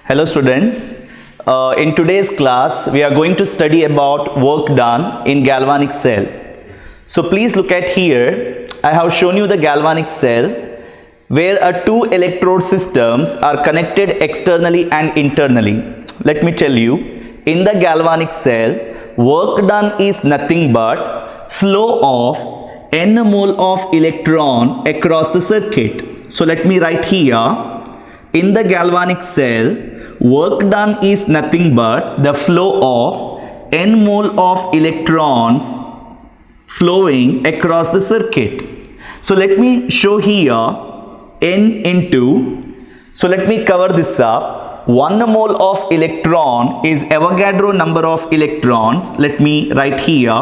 Hello students, in today's class we are going to study about work done in galvanic cell. So please look at here, I have shown you the galvanic cell where two electrode systems are connected externally and internally. Let me tell you, in the galvanic cell, work done is nothing but flow of n mole of electron across the circuit. So let me write here, in the galvanic cell, work done is nothing but the flow of n mole of electrons flowing across the circuit. So let me show here n into, so let me cover this up. 1 mole of electron is Avogadro number of electrons. Let me write here,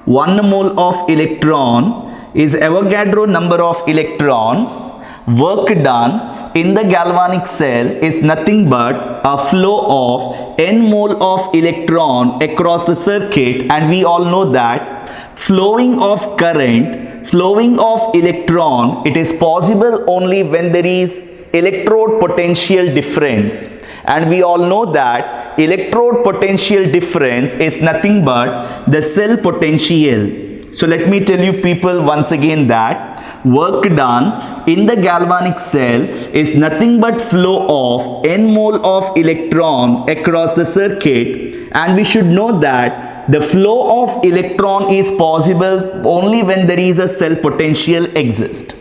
1 mole of electron is Avogadro number of electrons. Work done in the galvanic cell is nothing but a flow of n mole of electron across the circuit, and we all know that flowing of current, flowing of electron, it is possible only when there is electrode potential difference, and we all know that electrode potential difference is nothing but the cell potential. So let me tell you people once again that work done in the galvanic cell is nothing but flow of n mole of electron across the circuit, and we should know that the flow of electron is possible only when there is a cell potential exist.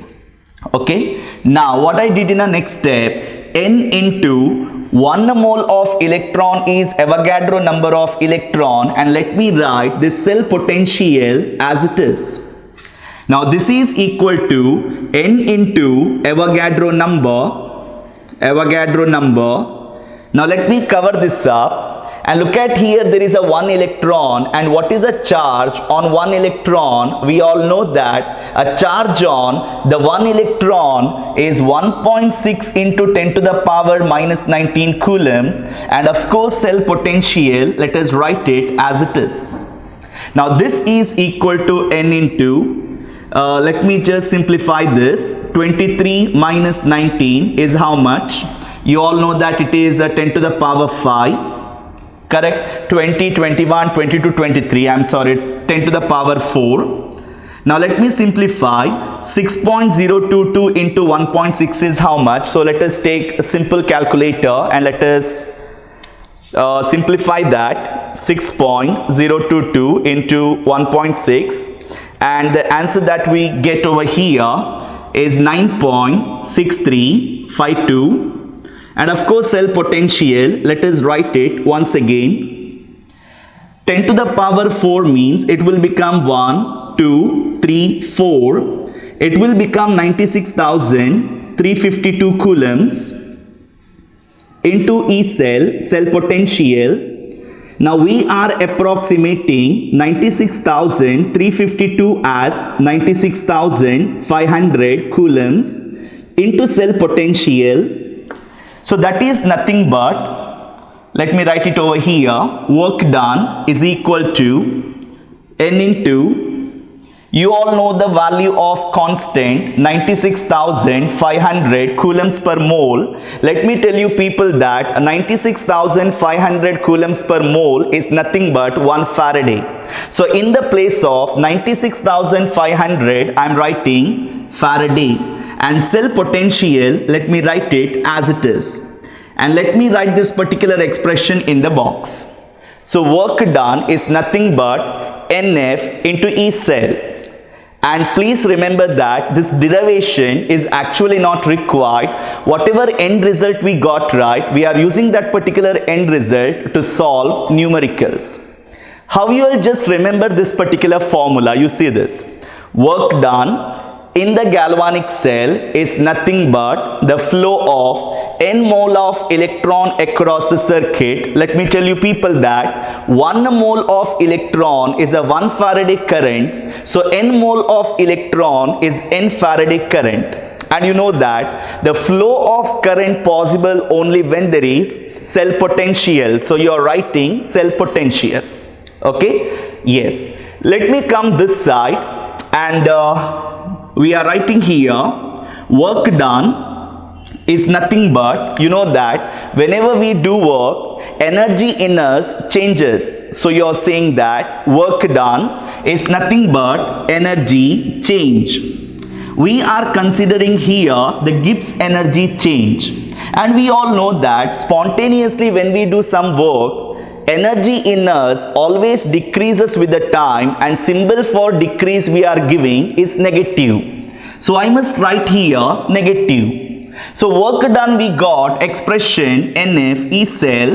Okay, now what I did in the next step, n into 1 mole of electron is Avogadro number of electron, and let me write this cell potential as it is. Now this is equal to n into Avogadro number. Now let me cover this up and look at here, there is a 1 electron, and what is a charge on 1 electron? We all know that a charge on the 1 electron is 1.6 into 10 to the power minus 19 coulombs, and of course cell potential, let us write it as it is. Now this is equal to n into, let me just simplify this, 23 minus 19 is how much? You all know that it is 10 to the power 5. Correct? 20, 21, 22, 23. I'm sorry, it's 10 to the power 4. Now let me simplify. 6.022 into 1.6 is how much? So let us take a simple calculator and let us simplify that. 6.022 into 1.6, and the answer that we get over here is 9.6352. And of course cell potential, let us write it once again. 10 to the power 4 means it will become 1, 2, 3, 4. It will become 96,352 coulombs into E cell potential. Now we are approximating 96,352 as 96,500 coulombs into cell potential. So that is nothing but, let me write it over here, work done is equal to n into, you all know the value of constant 96,500 coulombs per mole. Let me tell you people that 96,500 coulombs per mole is nothing but 1 Faraday. So in the place of 96,500 I am writing Faraday, and cell potential, let me write it as it is, and let me write this particular expression in the box. So work done is nothing but NF into E cell, and please remember that this derivation is actually not required. Whatever end result we got right, we are using that particular end result to solve numericals. How you will just remember this particular formula? You see this, work done in the galvanic cell is nothing but the flow of n mole of electron across the circuit. Let me tell you people that 1 mole of electron is a 1 Faraday current. So n mole of electron is n Faraday current. And you know that the flow of current possible only when there is cell potential. So you are writing cell potential. Okay? Yes. Let me come this side, and we are writing here work done is nothing but, you know that whenever we do work, energy in us changes. So you are saying that work done is nothing but energy change. We are considering here the Gibbs energy change, and we all know that spontaneously when we do some work, energy in us always decreases with the time, and symbol for decrease we are giving is negative. So I must write here negative. So work done, we got expression NF E cell,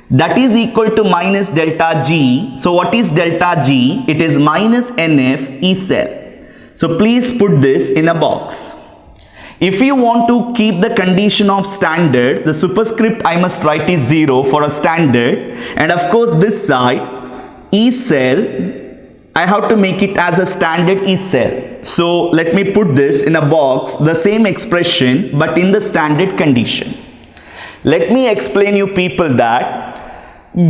that is equal to minus delta G. So what is delta G? It is minus NF E cell. So please put this in a box. If you want to keep the condition of standard, the superscript I must write is 0 for a standard, and of course this side E cell I have to make it as a standard E cell. So let me put this in a box, the same expression but in the standard condition. Let me explain you people that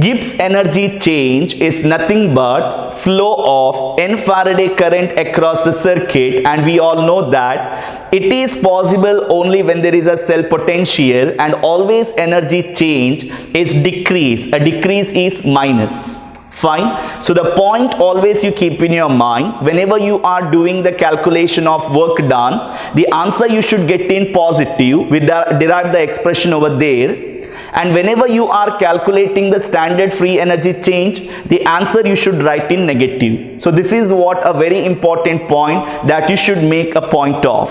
Gibbs energy change is nothing but flow of N Faraday current across the circuit, and we all know that it is possible only when there is a cell potential, and always energy change is decrease. A decrease is minus. Fine. So the point always you keep in your mind, whenever you are doing the calculation of work done, the answer you should get in positive. We derive the expression over there. And whenever you are calculating the standard free energy change, the answer you should write in negative. So this is what a very important point that you should make a point of.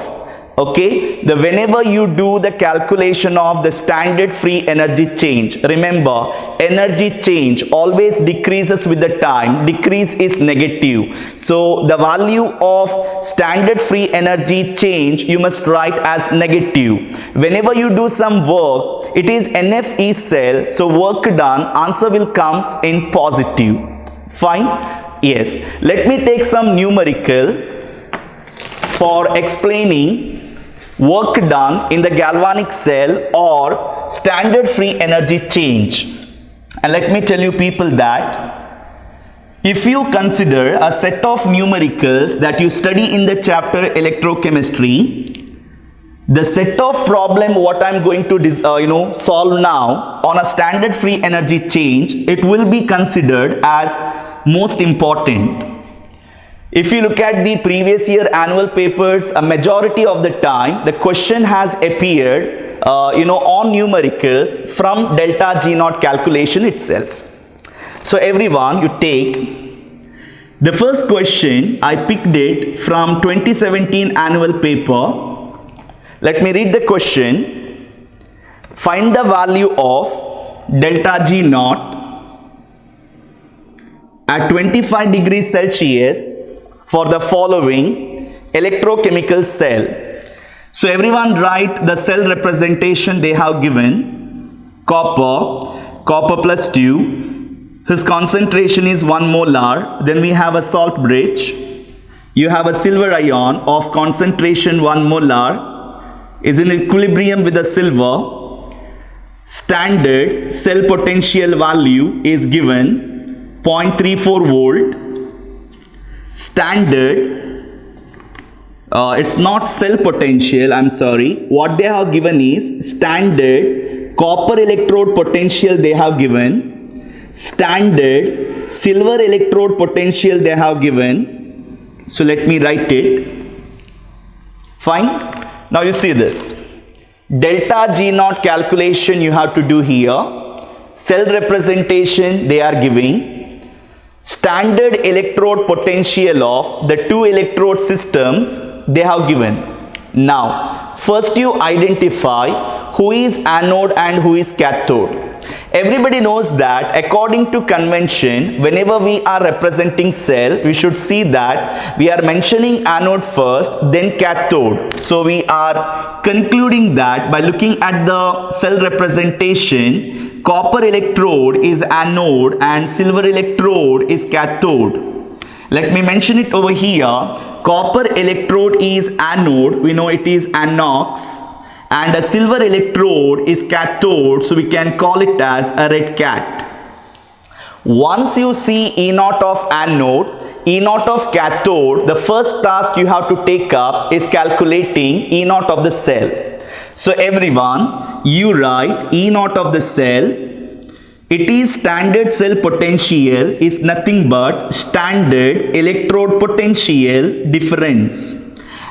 Okay, whenever you do the calculation of the standard free energy change, remember energy change always decreases with the time, decrease is negative. So the value of standard free energy change you must write as negative. Whenever you do some work, it is NFE cell, so work done, answer will comes in positive. Fine? Yes. Let me take some numerical for explaining work done in the galvanic cell or standard free energy change. And let me tell you people that if you consider a set of numericals that you study in the chapter electrochemistry, the set of problem what I am going to solve now on a standard free energy change, it will be considered as most important. If you look at the previous year annual papers, a majority of the time the question has appeared on numericals from delta G naught calculation itself. So everyone, you take the first question, I picked it from 2017 annual paper. Let me read the question. Find the value of delta G naught at 25 degrees Celsius for the following electrochemical cell. So everyone write the cell representation they have given. Copper plus 2, his concentration is 1 molar. Then we have a salt bridge. You have a silver ion of concentration 1 molar, is in equilibrium with the silver. Standard cell potential value is given 0.34 volt. Standard, it's not cell potential, I'm sorry. What they have given is standard copper electrode potential they have given, standard silver electrode potential they have given. So let me write it. Fine. Now you see this. Delta G naught calculation you have to do here. Cell representation they are giving. Standard electrode potential of the two electrode systems they have given. Now, first you identify who is anode and who is cathode. Everybody knows that according to convention, whenever we are representing cell, we should see that we are mentioning anode first, then cathode. So we are concluding that by looking at the cell representation, copper electrode is anode and silver electrode is cathode. Let me mention it over here. Copper electrode is anode, we know it is anox, and a silver electrode is cathode, so we can call it as a red cat. Once you see E naught of anode, E naught of cathode, the first task you have to take up is calculating E naught of the cell. So everyone, you write E naught of the cell. It is standard cell potential is nothing but standard electrode potential difference.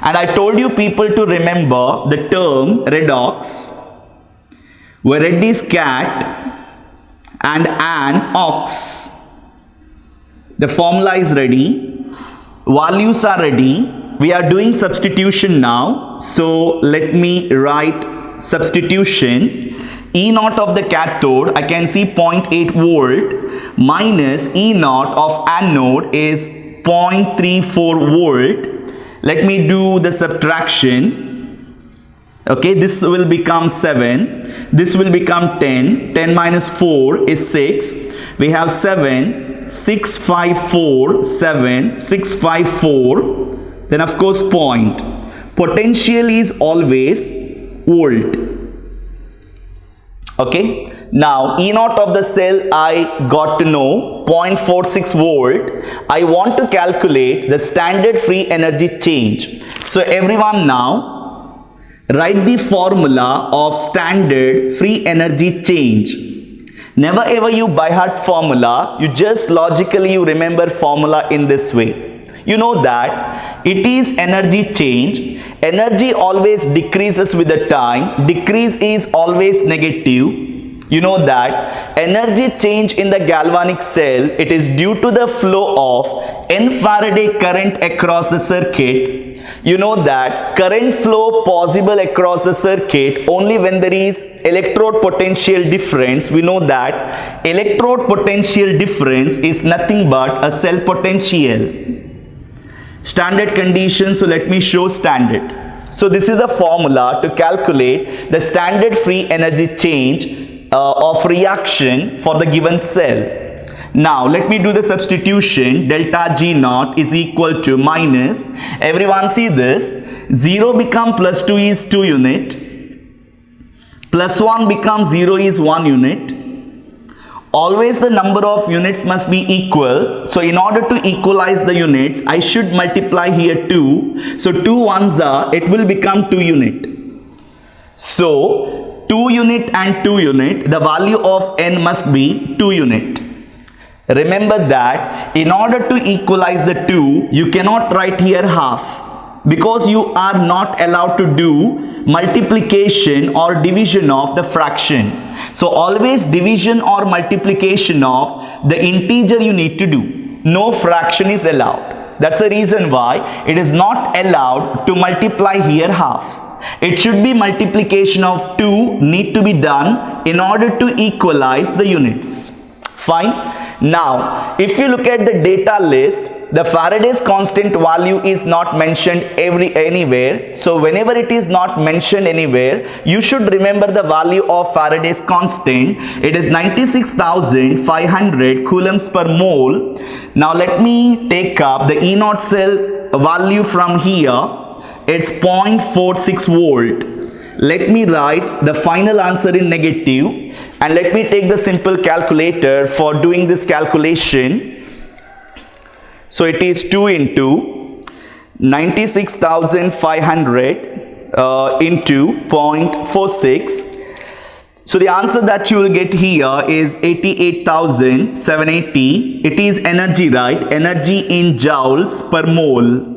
And I told you people to remember the term redox, where red is cat and an ox. The formula is ready. Values are ready. We are doing substitution now. So let me write substitution. E naught of the cathode, I can see 0.8 volt minus E naught of anode is 0.34 volt. Let me do the subtraction. Okay, this will become 7. This will become 10. 10 minus 4 is 6. We have 7, 6, 5, 4, 7, 6, 5, 4. Then of course point. Potential is always volt. Okay, now E naught of the cell I got to know 0.46 volt. I want to calculate the standard free energy change. So everyone now write the formula of standard free energy change. Never ever you by heart formula, you just logically you remember formula in this way. You know that it is energy change. Energy always decreases with the time. Decrease is always negative. You know that energy change in the galvanic cell, it is due to the flow of N Faraday current across the circuit. You know that current flow possible across the circuit only when there is electrode potential difference. We know that electrode potential difference is nothing but a cell potential. Standard condition, so let me show standard. So this is a formula to calculate the standard free energy change of reaction for the given cell. Now let me do the substitution. Delta G naught is equal to minus, everyone see this, 0 become plus 2 is 2 unit, plus 1 becomes 0 is 1 unit. Always the number of units must be equal. So in order to equalize the units, I should multiply here 2. So 2 ones are, it will become 2 unit. So 2 unit and 2 unit, the value of N must be 2 unit. Remember that in order to equalize the 2, you cannot write here half, because you are not allowed to do multiplication or division of the fraction. So always division or multiplication of the integer you need to do. No fraction is allowed. That's the reason why it is not allowed to multiply here half. It should be multiplication of 2 need to be done in order to equalize the units. Fine. Now, if you look at the data list, the Faraday's constant value is not mentioned anywhere. So whenever it is not mentioned anywhere, you should remember the value of Faraday's constant. It is 96,500 coulombs per mole. Now let me take up the E naught cell value from here. It's 0.46 volt. Let me write the final answer in negative, and let me take the simple calculator for doing this calculation. So it is 2 into 96,500 into 0.46. So the answer that you will get here is 88,780. It is energy, right? Energy in joules per mole.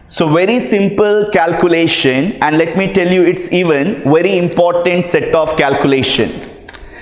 So very simple calculation, and let me tell you, it's even very important set of calculation.